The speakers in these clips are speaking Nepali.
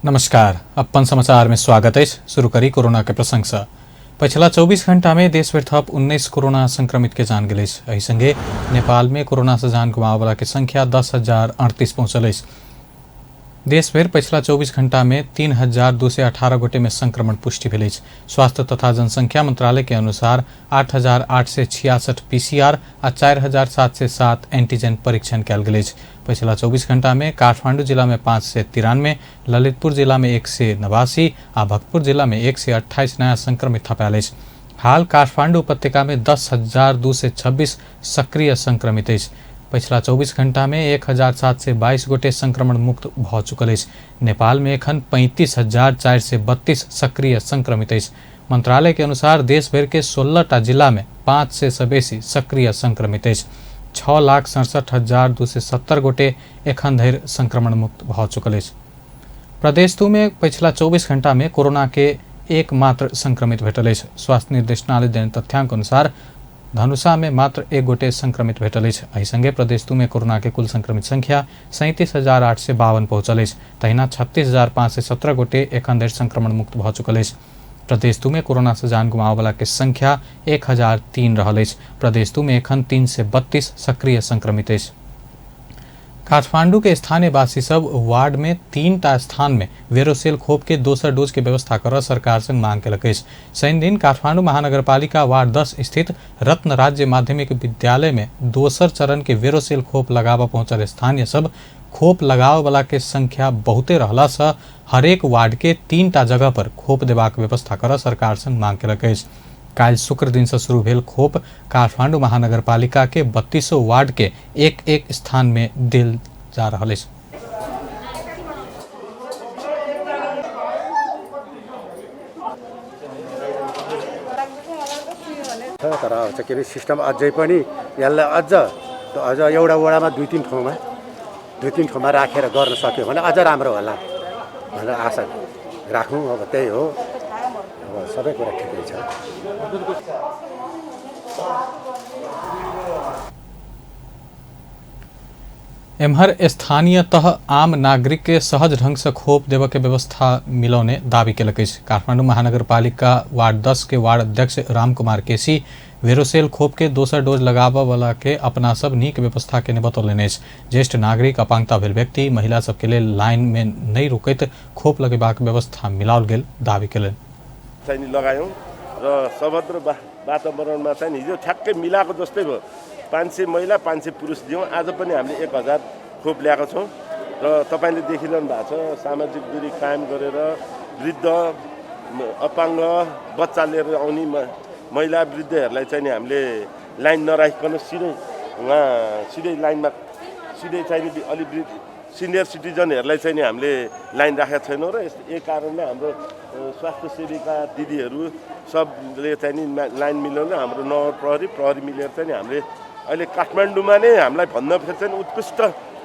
नमस्कार, अपन समाचार में स्वागत है। शुरू करी कोरोना के प्रसंग से। पिछला 24 घंटा में देश भर थप 19 कोरोना संक्रमित के जान गए। यही संगे नेपाल में कोरोना से जान गुमावे वाला के संख्या 10,038 पहुंचल। देश भर पिछला 24 घंटा में 3,218 गोटे में संक्रमण पुष्टि भेल। स्वास्थ्य तथा जनसंख्या मंत्रालय के अनुसार 8,866 पीसीआर आ 4,707 एंटीजन परीक्षण कल गए। पिछला 24 घंटा में काठमांडू जिला में 593, ललितपुर जिला में 189 आ भक्तपुर जिला में 128 नया संक्रमित थपायल। हाल काठमांडू उपत्यका में 10,226 सक्रिय संक्रमित। पिछला 24 घंटा में 1,722 गोटे संक्रमण मुक्त भ चुकल। नेपाल में एखन 35,432 सक्रिय संक्रमित। मंत्रालय के अनुसार देश भर के 16टा जिला में 5 से बेसी सक्रिय संक्रमित। 6,67,270 गोटे एखन धरि संक्रमण मुक्त भ चुकल। प्रदेश 2 में पिछला 24 घंटा में कोरोना के एक मात्र संक्रमित भेटल। स्वास्थ्य निर्देशनालय देने तथ्यांक अनुसार धनुषा में मात्र एक गोटे संक्रमित भेटल। एहि संगे प्रदेश 2 में कोरोना के कुल संक्रमित संख्या 37,852 पहुंचल। तहिना 36,517 गोटे एखन धरि संक्रमण मुक्त भ चुकल। प्रदेश 2 में कोरोना से जान गुमावे वाला के संख्या 1,003 रहल। प्रदेश 2 में एखन 332 सक्रिय संक्रमित। काठमांडू के स्थानीय वासी सब वार्ड में 3टा स्थान में वेरोसेल खोप के दोसर डोज के व्यवस्था कर सरकार से मांग कलक। शनि दिन काठमांडू महानगरपालिका वार्ड 10 स्थित रत्न राज्य माध्यमिक विद्यालय में दोसर चरण के वेरोसेल खोप लगावा पहुंचल स्थानीय सब खोप लगावे वाला के संख्या बहुते रहला से हरेक वार्ड के 3टा जगह पर खोप देबाक व्यवस्था कर सरकार से मांग कलक। काल शुक्र दिन से शुरू भेल खोप काठमांडू महानगरपालिका के 32 वार्ड के एक स्थान में दिल जा रहा है। तर के सिस्टम अझै पनि यसलाई अझ एउटा वडामा दुई तीन ठाउँमा राखेर गर्न सक्यो भने अझ राम्रो होला भनेर आशा राखौँ। अब त्यही हो, अब सबै कुरा ठिकै छ। एम्हर स्थानीय तह आम नागरिक के सहज ढंग से खोप देव के व्यवस्था मिलौने दावी कलक। काठमांडू महानगरपालिका वार्ड 10 के वार्ड अध्यक्ष राम कुमार केसी वेरोसेल खोप के दोसर डोज लगाबा वाला के अपना सब नीक व्यवस्था के बतौलनि। ज्येष्ठ नागरिक, अपांगता भेल व्यक्ति, महिला सबके लेल लाइन में नहीं रुकैत खोप लगेबाक व्यवस्था मिलाओल गेल दावी कयलनि। चाहिँ लगायौं र सभद्र वातावरणमा चाहिँ हिजो ठ्याक्कै मिलाएको जस्तै भयो। 500 महिला 500 पुरुष दियौँ। आज पनि हामीले 1000 खोप ल्याएको छौँ र तपाईले देखिरहनु भएको छ सामाजिक दूरी कायम गरेर वृद्ध, अपाङ्ग, बच्चा लिएर आउने महिला वृद्धहरूलाई चाहिँ हामीले लाइन नराखिकन सिधै लाइनमा चाहिँ अलि सिनियर सिटिजनहरूलाई चाहिँ हामीले लाइन राखेका छैनौँ र यही कारणले हाम्रो स्वास्थ्य सेविका दिदीहरू सबले चाहिँ लाइन मिलाउन हाम्रो नगर प्रहरी मिलेर चाहिँ हामीले अहिले काठमाडौँमा नै हामीलाई भन्न फेरि चाहिँ उत्कृष्ट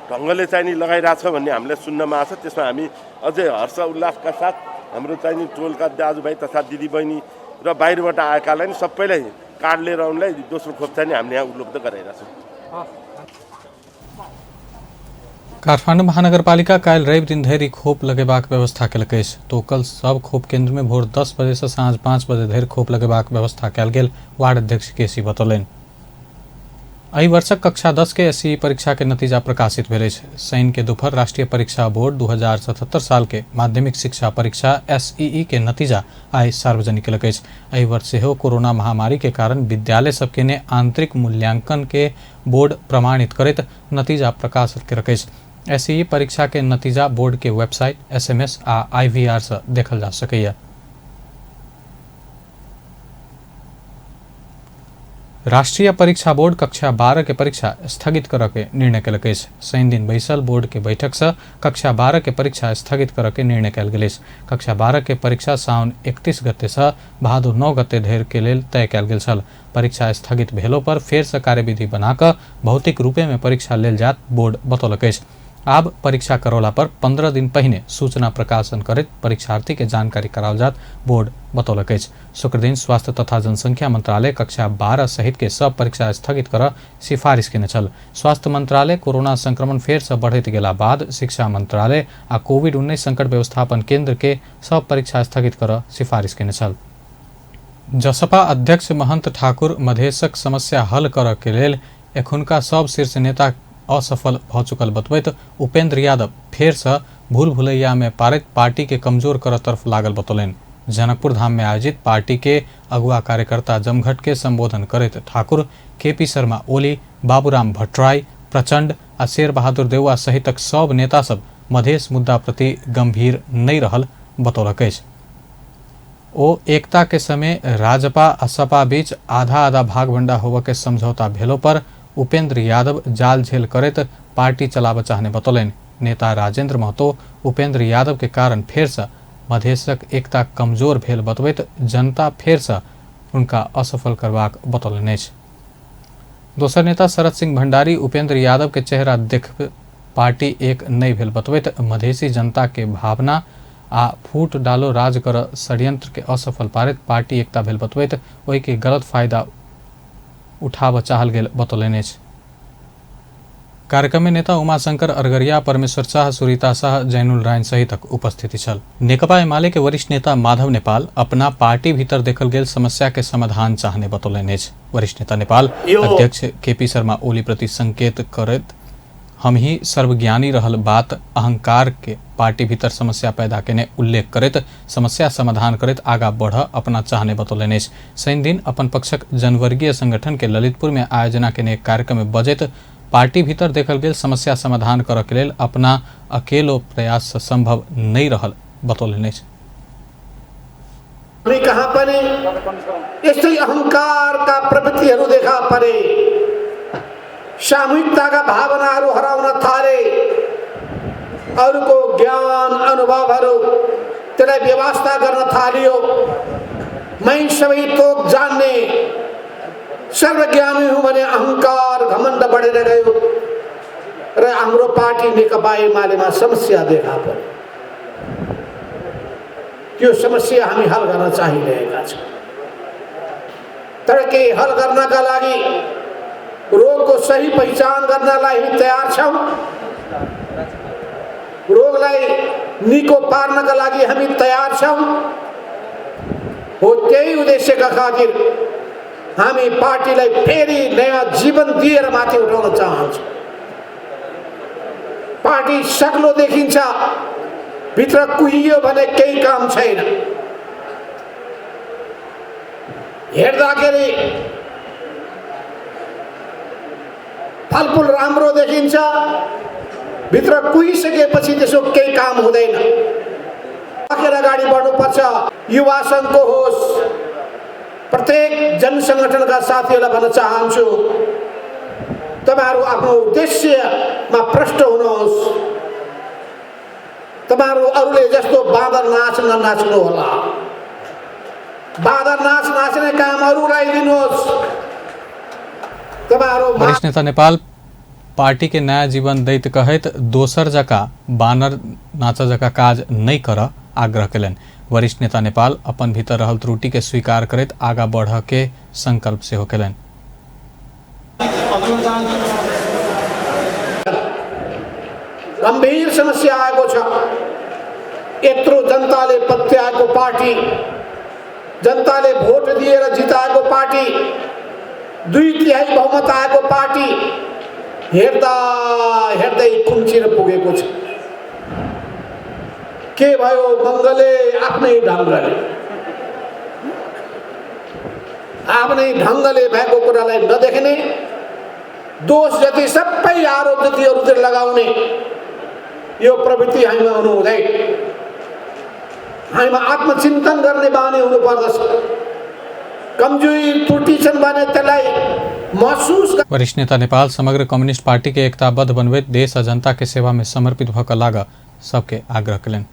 ढङ्गले चाहिँ लगाइरहेछ भन्ने हामीलाई सुन्नमा आएको छ। त्यसमा हामी अझै हर्ष उल्लासका साथ हाम्रो चाहिँ टोलका दाजुभाइ तथा दिदीबहिनी र बाहिरबाट आएकालाई सबैलाई कार्ड लिएर आउनलाई दोस्रो खोप चाहिँ हामीले यहाँ उपलब्ध गराइरहेछौँ। काठमांडू महानगरपालिका काल रवि दिन धरि खोप लगेबाक व्यवस्था कलक। तो कल सब खोप केंद्र में भोर 10 बजे से साँझ 5 बजे धरि खोप लगेबाक व्यवस्था कल गेल वार्ड अध्यक्ष केसी बतौलनि। एहि वर्षक कक्षा 10 के एसई परीक्षा के नतीजा प्रकाशित भेल। शनि के दोपहर राष्ट्रीय परीक्षा बोर्ड 2077 साल के माध्यमिक शिक्षा परीक्षा एसईई के नतीजा आइ सार्वजनिक कयलक। एहि वर्ष सेहो कोरोना महामारी के कारण विद्यालय सबके ने आंतरिक मूल्यांकन के बोर्ड प्रमाणित करैत नतीजा प्रकाशित कयलक। एसईई परीक्षा के नतीजा बोर्ड के वेबसाइट, SMS आ IVR से देखल जा सकैया। राष्ट्रीय परीक्षा बोर्ड कक्षा 12 के परीक्षा स्थगित करऽ के निर्णय कयलक। शनि दिन बैसल बोर्ड के बैठक से कक्षा 12 के परीक्षा स्थगित करऽ के निर्णय कयल गेल। कक्षा 12 के परीक्षा साउन 31 गते से भादो 9 गते धरि के लेल तय कयल गेल छल। परीक्षा स्थगित भेलो पर फेर से कार्यविधि बनाकर भौतिक रूपे में परीक्षा लेल जात बोर्ड बतौलक। आब परीक्षा करौला पर 15 दिन पहिने सूचना प्रकाशन करैत परीक्षार्थी के जानकारी कराओल जात बोर्ड बतौलक अछि। शुक्र दिन स्वास्थ्य तथा जनसंख्या मंत्रालय कक्षा 12 सहित के सब परीक्षा स्थगित कर सिफारिश केने छल। स्वास्थ्य मंत्रालय कोरोना संक्रमण फेर से बढ़ैत गेला बाद शिक्षा मंत्रालय आ कोविड-19 संकट व्यवस्थापन केंद्र के सब परीक्षा स्थगित कर सिफारिश केने छल। जसपा अध्यक्ष महंत ठाकुर मधेशक समस्या हल कर के लेल एखुनका सब शीर्ष नेता असफल भ चुकल बतबैत उपेंद्र यादव फेर से भूल भुलैया में पारित पार्टी के कमजोर कर तरफ लागल बतौलन। जनकपुर धाम में आयोजित पार्टी के अगुआ कार्यकर्ता जमघट के संबोधन करैत ठाकुर केपी शर्मा ओली, बाबूराम भट्टराई, प्रचंड आ शेर बहादुर देउवा सहितक सब नेता सब मधेश मुद्दा प्रति गंभीर नहीं रहल बतौलक अछि। ओ एकता के समय राजपा आ सपा बीच आधा आधा भागभंडा होबे के समझौता भेलो पर उपेंद्र यादव जाल झेल करैत पार्टी चलाब चाहने बतौलन। नेता राजेंद्र महतो उपेंद्र यादव के कारण फेर से मधेशक एकता कमजोर भेल बतबैत जनता फेर से उनका असफल करबाक बतौलन अछि। दोसर नेता शरद सिंह भंडारी उपेंद्र यादव के चेहरा देख पार्टी एक नहीं भेल बतबैत मधेसी जनता के भावना आ फूट डालो राज कर षड्यंत्र के असफल पारित पार्टी एकता भेल बतबैत ओहि के गलत फायदा उठाब चाहल गेल बतौलन अछि। कार्यक्रम में नेता उमाशंकर अरगरिया, परमेश्वर शाह, सुरीता शाह, जैनुल रायन सहितक उपस्थिति छल। नेकपा एमाले के वरिष्ठ नेता माधव नेपाल अपना पार्टी भीतर देखल गेल समस्या के समाधान चाहने बतौलन अछि। वरिष्ठ नेता नेपाल अध्यक्ष केपी शर्मा ओली प्रति संकेत करैत हम ही सर्वज्ञानी रहल बात अहंकार के पार्टी भीतर समस्या पैदा केने उल्लेख करैत समस्या समाधान करैत आगा बढ़ अपना चाहने बतौलन अछि। शनि दिन अपन पक्षक जनवर्गीय संगठन के ललितपुर में आयोजना केने एक कार्यक्रम में बजैत पार्टी भीतर देखल गेल समस्या समाधान करऽ के लेल अपना अकेलो प्रयास से संभव नहीं रहल बतौलन अछि। कहाँ परे यस्तै अहंकार का प्रवृत्तिहरू देखा परे, सामूहिकता का भावनाहरू हराउन थाले, अरूको ज्ञान अनुभवहरू त्यसलाई व्यवस्था गर्न थालियो। मै सबै थोक जान्ने सर्वज्ञानी हुँ भने अहंकार घमण्ड बढेर गयो र हाम्रो पार्टी नेकपा एमालेमा समस्या देखा पर्यो। त्यो समस्या हामी हल गर्न चाहिरहेका छौँ, तर के हल गर्नका लागि रोगको सही पहिचान गर्नलाई हामी तयार छौँ। रोगलाई निको पार्नका लागि हामी तयार छौँ। हो त्यही उद्देश्यका खातिर हामी पार्टीलाई फेरि नयाँ जीवन दिएर माथि उठाउन चाहन्छौँ। पार्टी सक्लो देखिन्छ, भित्र कुहियो भने केही काम छैन। हेर्दाखेरि फलफुल राम्रो देखिन्छ, भित्र कुहिसकेपछि त्यसो केही काम हुँदैन। आखिर अगाडि बढ्नुपर्छ। युवा सङ्घको होस्, प्रत्येक जनसङ्गठनका साथीहरूलाई भन्न चाहन्छु, तपाईहरु आफ्नो उद्देश्यमा प्रष्ट हुनुहोस्। तपाईहरु अरूले जस्तो बाँदर नाच ननाच्नु होला। बाँदर नाच नाच्ने काम अरूलाई दिनुहोस्। वरिष्ठ नेता नेपाल पार्टी के नया जीवन दैत कहैत दोसर जका बानर नाचा जका काज नहीं कर आग्रह कयलनि। वरिष्ठ नेता नेपाल अपन भीतर रहल त्रुटि के स्वीकार करैत आगा बढ़ के संकल्प सेहो कयलनि। गंभीर समस्या आएको छ। यत्रो जनताले पत्याएको पार्टी, जनताले भोट दिएर जिताएको पार्टी, 2/3 बहुमत आएको पार्टी हेर्दा हेर्दै कुम्चिन पुगेको छ। के भयो? मङ्गले आफ्नै ढङ्गले भएको कुरालाई नदेख्ने, दोष जति सबै आरोप जति अरूतिर लगाउने यो प्रवृत्ति हामीमा हुनु हुँदैन। हामीमा आत्मचिन्तन गर्ने बानी हुनुपर्दछ। कमजोरी त्रुटि छन् भने त्यसलाई महसुस। वरिष्ठ नेता नेपाल समग्र कम्युनिस्ट पार्टी के एकताबद्ध बनबैत देश आ जनता के सेवा में समर्पित भऽ कऽ लाग सबके आग्रह कयलनि।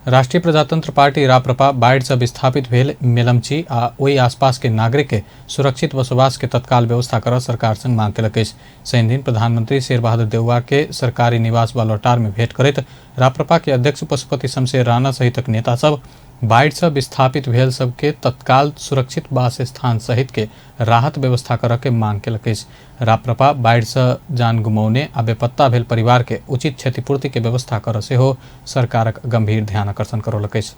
राष्ट्रीय प्रजातंत्र पार्टी राप्रपा बाढ़ से विस्थापित भेल मेलम्ची आ ओई आसपास के नागरिक के सुरक्षित बसोबास के तत्काल व्यवस्था कर सरकार संग मांग केलक अछि। शनि दिन प्रधानमंत्री शेरबहादुर देउवा के सरकारी निवास बालुवाटार में भेंट करैत राप्रपा के अध्यक्ष पशुपति शमशेर राणा सहितक नेता सब बाढ़ से विस्थापित भेल सबके तत्काल सुरक्षित वास स्थान सहित के राहत व्यवस्था कर के मांग केलक अछि। राप्रपा बाढ़ से जान गुमौने आ बेपत्ता भेल परिवार के उचित क्षतिपूर्ति के व्यवस्था कर सेहो सरकारक गंभीर ध्यान आकर्षण करौलक अछि।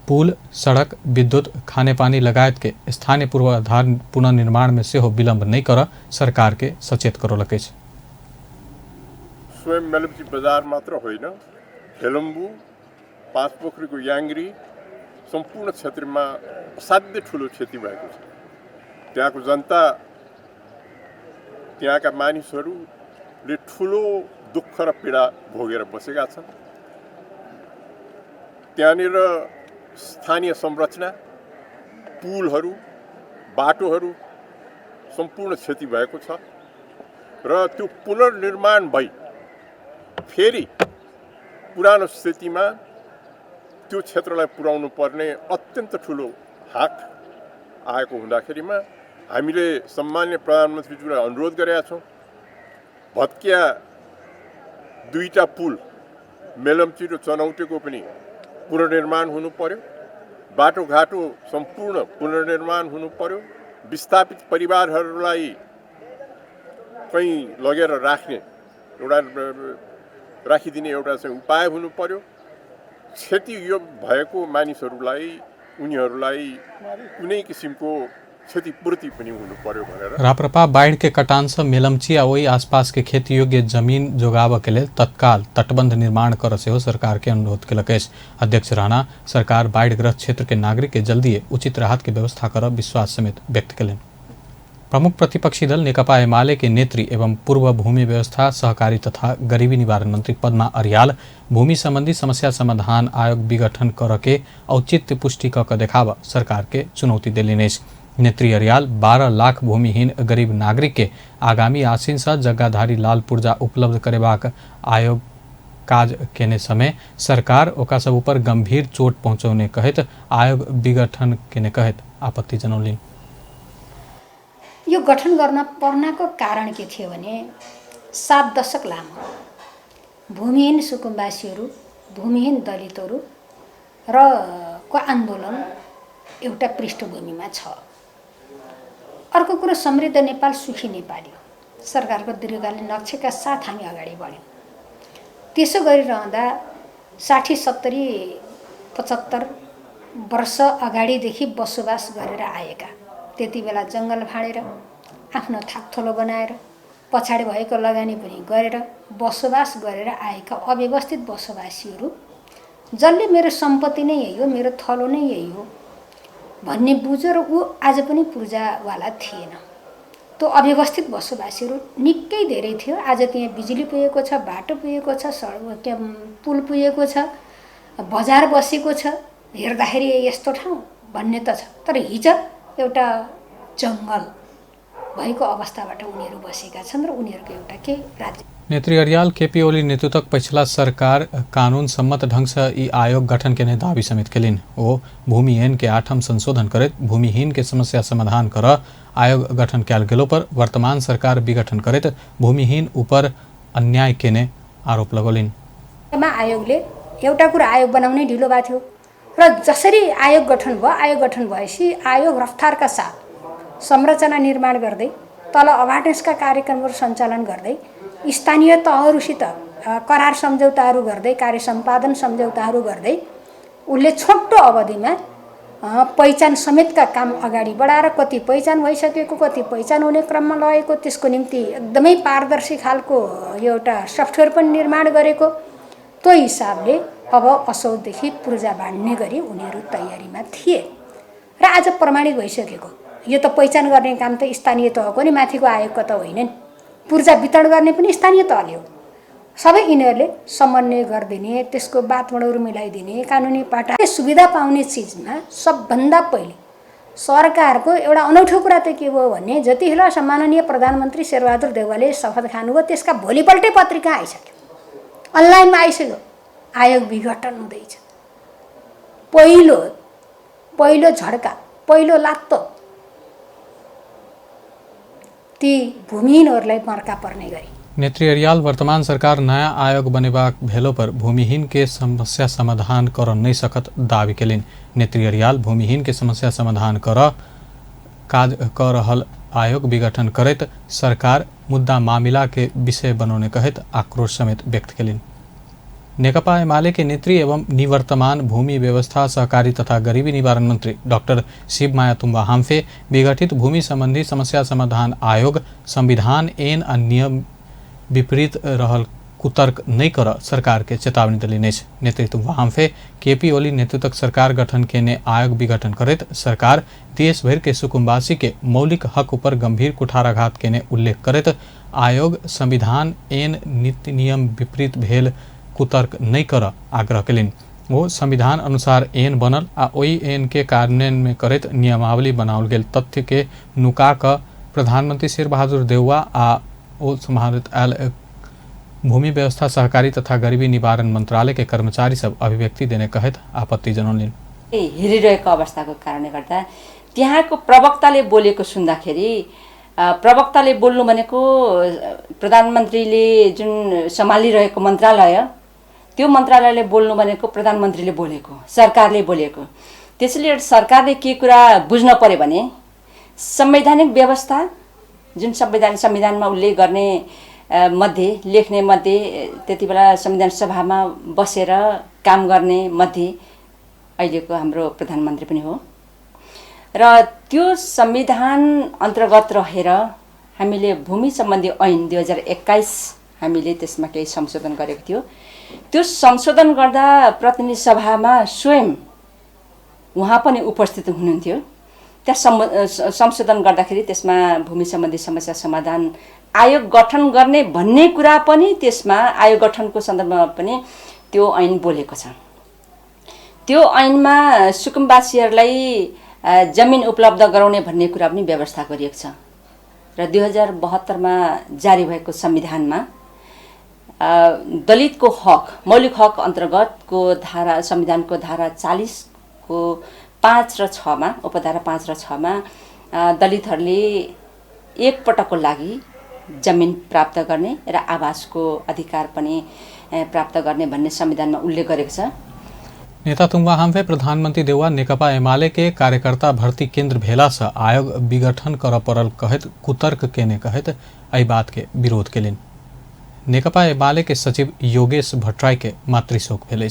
पुल, सड़क, विद्युत, खानेपानी लगायत के स्थानीय पूर्वाधार पुनर्निर्माण में सेहो विलम्ब नहीं कर सरकार के सचेत करौलक अछि। स्वयं मेलम्ची बजार मात्र होइन, हेलम्बु, पाँचपोखरीको याङ्ग्री सम्पूर्ण क्षेत्रमा असाध्यै ठुलो क्षति भएको छ। त्यहाँको जनता, त्यहाँका मानिसहरूले ठुलो दुःख र पीडा भोगेर बसेका छन्। त्यहाँनिर स्थानीय संरचना, पुलहरू, बाटोहरू सम्पूर्ण क्षति भएको छ र त्यो पुनर्निर्माण भई फेरि पुरानो स्थितिमा त्यो क्षेत्रलाई पुर्याउनु पर्ने अत्यन्त ठुलो हात आएको हुँदाखेरिमा हामीले सम्माननीय प्रधानमन्त्रीज्यूलाई अनुरोध गरेका छौँ। भत्किया दुईटा पुल मेलम्ची र चनौटेको पनि पुनर्निर्माण हुनु पर्यो, बाटोघाटो सम्पूर्ण पुनर्निर्माण हुनु पर्यो, विस्थापित परिवारहरूलाई कहीँ लगेर राखिदिने एउटा चाहिँ उपाय हुनु पर्यो। क्षति यो भएको मानिसहरूलाई उनीहरूलाई कुनै किसिमको क्षतिपूर्ति पनि हुनु पर्यो भनेर राप्रपा बाढ़ के कटान से मेलम्ची आ ओई आसपास के खेती योग्य जमीन जोगाव के लेल तत्काल तटबंध निर्माण कर सेहो सरकार के अनुरोध केलक अछि। अध्यक्ष राणा सरकार बाढ़ग्रस्त क्षेत्र के नागरिक के जल्दी उचित राहत के व्यवस्था कर विश्वास समेत व्यक्त कयलनि। प्रमुख प्रतिपक्षी दल नेकपा एमाले के नेत्री एवं पूर्व भूमि व्यवस्था सहकारी तथा गरीबी निवारण मंत्री पद्मा अर्याल भूमि संबंधी समस्या समाधान आयोग विघटन कर के औचित्य पुष्टि क देखाव सरकार के चुनौती देलनि अछि। नेत्री अर्याल 12 लाख भूमिहीन गरीब नागरिक के आगामी आसीन से जग्गाधारी लाल पुर्जा उपलब्ध करेबाक आयोग काज केने समय सरकार ओकरा सब ऊपर गंभीर चोट पहुंचौने कहत आयोग विघटन केने कहत आपत्ति जनौलनि। यो गठन गर्न पर्नको कारण के थियो भने 7 दशक लामो भूमिहीन सुकुम्बासीहरू, भूमिहीन दलितहरू र को आन्दोलन एउटा पृष्ठभूमिमा छ। अर्को कुरो समृद्ध नेपाल सुखी नेपाली सरकारको दीर्घकालीन लक्ष्यका साथ हामी अगाडि बढ्यौँ। त्यसो गरिरहँदा 60, 70, 75 वर्ष अगाडिदेखि बसोबास गरेर आएका, त्यति बेला जङ्गल फाँडेर आफ्नो थाकथलो बनाएर पछाडि भएको लगानी पनि गरेर बसोबास गरेर आएका अव्यवस्थित बसोबासीहरू जसले मेरो सम्पत्ति नै यही हो, मेरो थलो नै यही हो भन्ने बुझ्यो र ऊ आज पनि पूर्जावाला थिएन। त्यो अव्यवस्थित बसोबासीहरू निकै धेरै थियो। आज त्यहाँ बिजुली पुगेको छ, बाटो पुगेको छ, सडक त्यहाँ पुल पुगेको छ, बजार बसेको छ, हेर्दाखेरि यस्तो ठाउँ भन्ने त छ। तर हिजो एउटा जङ्गल भएको अवस्थाबाट उनीहरू बसेका छन् र उनीहरूको एउटा के राज्य। नेत्री अर्याल केपी ओली नेतृत्वक पछिला सरकार कानून सम्मत ढंग से ई आयोग गठन केने दावी समेत केलिन। ओ भूमिहीन के 8म संशोधन करैत भूमिहीन के समस्या समाधान कर आयोग गठन कयल गेलो पर वर्तमान सरकार विघटन करैत भूमिहीन ऊपर अन्याय केने आरोप लगौलिन्। आयोगले एउटा कुरा आयोग बनाउनै ढिलो भएको थियो र जसरी आयोग गठन भयो, आयोग गठन भएपछि आयोग रफ्तारका साथ संरचना निर्माण गर्दै तल अवेरनेसका कार्यक्रमहरू सञ्चालन गर्दै स्थानीय तहहरूसित करार सम्झौताहरू गर्दै कार्य सम्पादन सम्झौताहरू गर्दै उसले छोटो अवधिमा पहिचान समेतका काम अगाडि बढाएर कति पहिचान भइसकेको, कति पहिचान हुने क्रममा लगेको, त्यसको निम्ति एकदमै पारदर्शी खालको एउटा सफ्टवेयर पनि निर्माण गरेको। त्यो हिसाबले अब असौदेखि पूर्जा बाँड्ने गरी उनीहरू तयारीमा थिए र आज प्रमाणित भइसकेको यो त पहिचान गर्ने काम त स्थानीय तहको नि, माथिको आयोगको त होइन नि। पूर्जा वितरण गर्ने पनि स्थानीय तहले हो। सबै यिनीहरूले समन्वय गरिदिने, त्यसको वातावरणहरू मिलाइदिने, कानुनी पाटा सुविधा पाउने चिजमा सबभन्दा पहिले सरकारको एउटा अनौठो कुरा त के भयो भने जतिखेर सम्माननीय प्रधानमन्त्री शेरबहादुर देउवाले शपथ खानुभयो त्यसका भोलिपल्टै पत्रिका आइसक्यो, अनलाइनमा आइसक्यो। आयोग विघटन हुँदैछ। पहिलो झड्का, पहिलो लात्तो ती भूमिहीनहरूलाई मर्का पर्ने गरी। नेत्री अरियाल वर्तमान सरकार नया आयोग बनेबाक भेलो पर भूमिहीन के समस्या समाधान कर नहीं सकत दावी केलिन। नेत्री अरियाल भूमिहीन के समस्या समाधान काज कर रहल आयोग विघटन करत सरकार मुद्दा मामिला के विषय बनौने कहत आक्रोश समेत व्यक्त केलिन। नेकपा एमाले के नेत्री एवं निवर्तमान भूमि व्यवस्था सहकारी तथा गरीबी निवारण मंत्री डॉक्टर शिवमाया तुम्बा हाम्फे विघटित भूमि संबंधी समस्या समाधान आयोग संविधान ऐन आ नियम विपरीत रहल कुतर्क नहीं कर सरकार के चेतावनी दिलिने। नेत्री तुम्बा हाम्फे केपी ओली नेतृत्वक सरकार गठन केने आयोग विघटन करत सरकार देशभर के सुकुम्बासी के मौलिक हक पर गंभीर कुठाराघात केने उल्लेख करत आयोग संविधान ऐन नीति नियम विपरीत भेल कुतर्क नहीं कर आग्रह केलिन। वो संविधान अनुसार ऐन बनल आ ओई ऐन के कार्यान्वयन में करत नियमावली बनाओल गेल तथ्य के नुका क प्रधानमंत्री शेरबहादुर देउवा आ ओ सम्हालित आयल भूमि व्यवस्था सहकारी तथा गरीबी निवारण मंत्रालय के कर्मचारी सब अभिव्यक्ति देने कहत आपत्ति जनाउलिन्। हेरिरहेको अवस्थाको कारणले गर्दा त्यहाँको प्रवक्ताले बोलेको सुन्दाखेरि प्रवक्ताले बोल्नु भनेको प्रधानमन्त्रीले जुन सम्हालिरहेको मन्त्रालय त्यो मन्त्रालयले बोल्नु भनेको प्रधानमन्त्रीले बोलेको, सरकारले बोलेको। त्यसैले सरकारले के कुरा बुझ्न पर्यो भने संवैधानिक व्यवस्था जुन संविधानमा उल्लेख गर्ने मध्ये लेख्ने मध्ये त्यति बेला संविधान सभामा बसेर काम गर्ने मध्ये अहिलेको हाम्रो प्रधानमन्त्री पनि हो र त्यो संविधान अन्तर्गत रहेर हामीले भूमि सम्बन्धी ऐन 2021 हामीले त्यसमा केही संशोधन गरेको थियो। त्यो संशोधन गर्दा प्रतिनिधि सभामा स्वयं उहाँ पनि उपस्थित हुनुहुन्थ्यो। त्यहाँ संशोधन गर्दाखेरि त्यसमा भूमि सम्बन्धी समस्या समाधान आयोग गठन गर्ने भन्ने कुरा पनि त्यसमा आयोग गठनको सन्दर्भमा पनि त्यो ऐन बोलेको छ। त्यो ऐनमा सुकुम्बासीहरूलाई जमिन उपलब्ध गराउने भन्ने कुरा पनि व्यवस्था गरिएको छ र 2072 मा जारी भएको संविधानमा दलितको हक मौलिक हक अन्तर्गतको धारा संविधानको धारा 40 को 5 र 6 मा उपधारा 5 र 6 मा दलितहरूले एक पटकको लागि जमिन प्राप्त गर्ने र आवासको अधिकार पनि प्राप्त गर्ने भन्ने संविधानमा उल्लेख गरेको छ। नेता तुम्बा हाम्फे प्रधानमंत्री देउवा नेकपा एमाले के कार्यकर्ता भर्ती केंद्र भेला से आयोग विघटन कर परल कहत कुतर्क केने कहत एहि बात के विरोध केलिन। नेकपा एमाले के सचिव योगेश भट्टराई के मातृशोक भेल।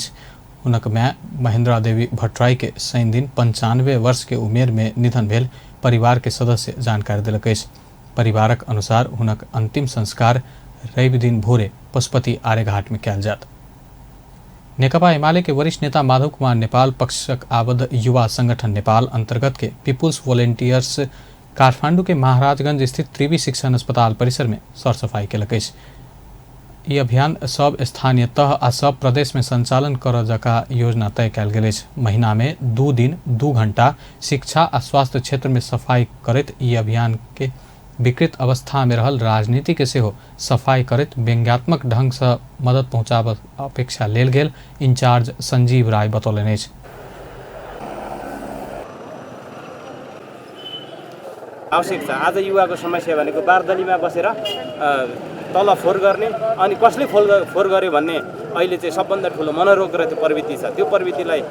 हुनक माँ महेंद्रा देवी भट्टराई के शनि दिन 95 वर्ष के उमेर में निधन भेल परिवार के सदस्य जानकारी दिलक। परिवारक अनुसार हुनक अंतिम संस्कार रवि दिन भोरे पशुपति आर्यघाट में कयल जात। नेकपा एमाले के वरिष्ठ नेता माधव कुमार नेपाल पक्षक आबद्ध युवा संगठन नेपाल अंतर्गत के पीपुल्स वॉलेंटियर्स काठमांडू के महाराजगंज स्थित त्रिवी शिक्षण अस्पताल परिसर में सरसफाई केलक। यह अभियान सब स्थानीय तह आ सब प्रदेश में संचालन कर जका योजना तय कयल गेल। महीना में 2 दिन 2 घंटा शिक्षा आ स्वास्थ्य क्षेत्र में सफाई करत यह अभियान के विकृत अवस्था में रहल राजनीति के सेहो सफाई करत व्यंग्यात्मक ढंग से मदद पहुँचाब अपेक्षा लेल गेल इंचार्ज संजीव राय बतौलनि। आवश्यक छ। आज युवाको समस्या भनेको बारदलीमा बसेर तल फोहोर गर्ने अनि कसले फोहोर गर्यो भन्ने अहिले चाहिँ सबभन्दा ठुलो मनोरोग र त्यो प्रवृत्ति छ। त्यो प्रवृत्तिलाई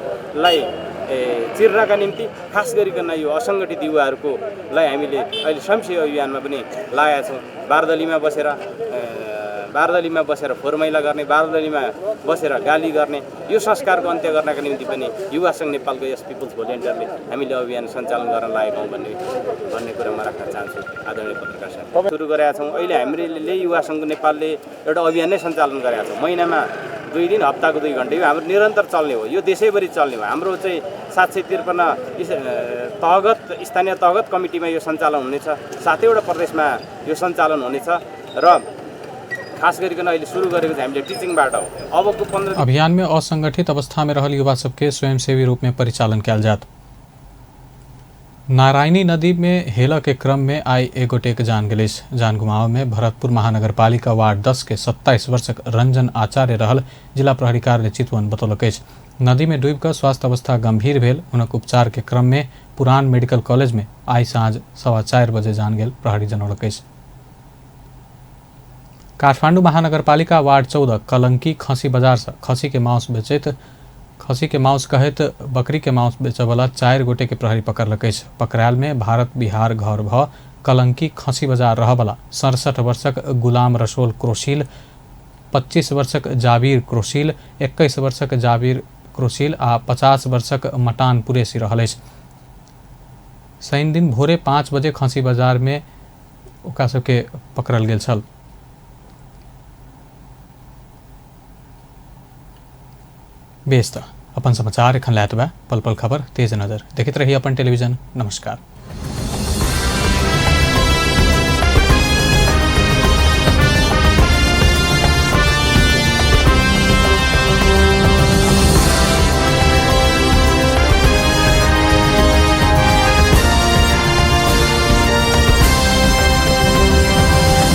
चिर्नका निम्ति खास गरिकन यो असङ्गठित युवाहरूलाई हामीले अहिले संशय अभियानमा पनि लागेका छौँ। बारदलीमा बसेर फोहोर मैला गर्ने, बारदलीमा बसेर गाली गर्ने यो संस्कारको अन्त्य गर्नका निम्ति पनि युवा सङ्घ नेपालको यस पिपुल्स भोलिन्टियरले हामीले अभियान सञ्चालन गर्न लागेका हौँ भन्ने कुरा म राख्न चाहन्छु। आदरणीय पत्रकार साहब, सुरु गरेका छौँ। अहिले हामीले युवा सङ्घ नेपालले एउटा अभियान नै सञ्चालन गरेका छौँ। महिनामा 2 दिन, हप्ताको 2 घन्टा, यो हाम्रो निरन्तर चल्ने हो। यो देशैभरि चल्ने हो। हाम्रो चाहिँ 753 तहगत स्थानीय तहगत कमिटीमा यो सञ्चालन हुनेछ। 7वटा प्रदेशमा यो सञ्चालन हुनेछ र खास गरिकन अहिले सुरु गरेको चाहिँ हामीले टिचिङबाट हो। अबको 15 अभियान में असंगठित अवस्था में रहल युवा सबके स्वयंसेवी रूप में परिचालन कयल जात। नारायणी नदी में हेल के क्रम में आई एगोटे के जान गेलिस। जान गुमाव में भरतपुर महानगरपालिका वार्ड 10 के 27 वर्षक रंजन आचार्य रहल जिला प्रहरी कार्यालय चितवन बतौलक। नदी में डूब कर स्वास्थ्य अवस्था गंभीर भेल। उनक उपचार के क्रम में पुरान मेडिकल कॉलेज में आई साँझ 4:15 बजे जान गेल प्रहरी जनौलक। काठमाडौँ महानगरपालिका वार्ड 14 कलंकी खसी बाजार से खसी के मांस कहित बकरी के मांस बेचेवाला 4 गोटे के प्रहरी पकड़लक। पकड़ायल में भारत बिहार घर भ कलंकी खसी बाजार रहवाला 67 वर्षक गुलाम रसोल क्रोशील, 25 वर्षक जाबिर क्रोशील, 21 वर्षक जाबिर क्रोशील आ 50 वर्षक मटान पुरेसी रहल। शनि दिन भोरे 5 बजे खसी बाजार में ओकरा सबके पकड़ल गेल छल। बेस त अपन समाचार एखन लायत बा पल पल खबर तेज नजर देखित रही अपन टेलीविजन। नमस्कार।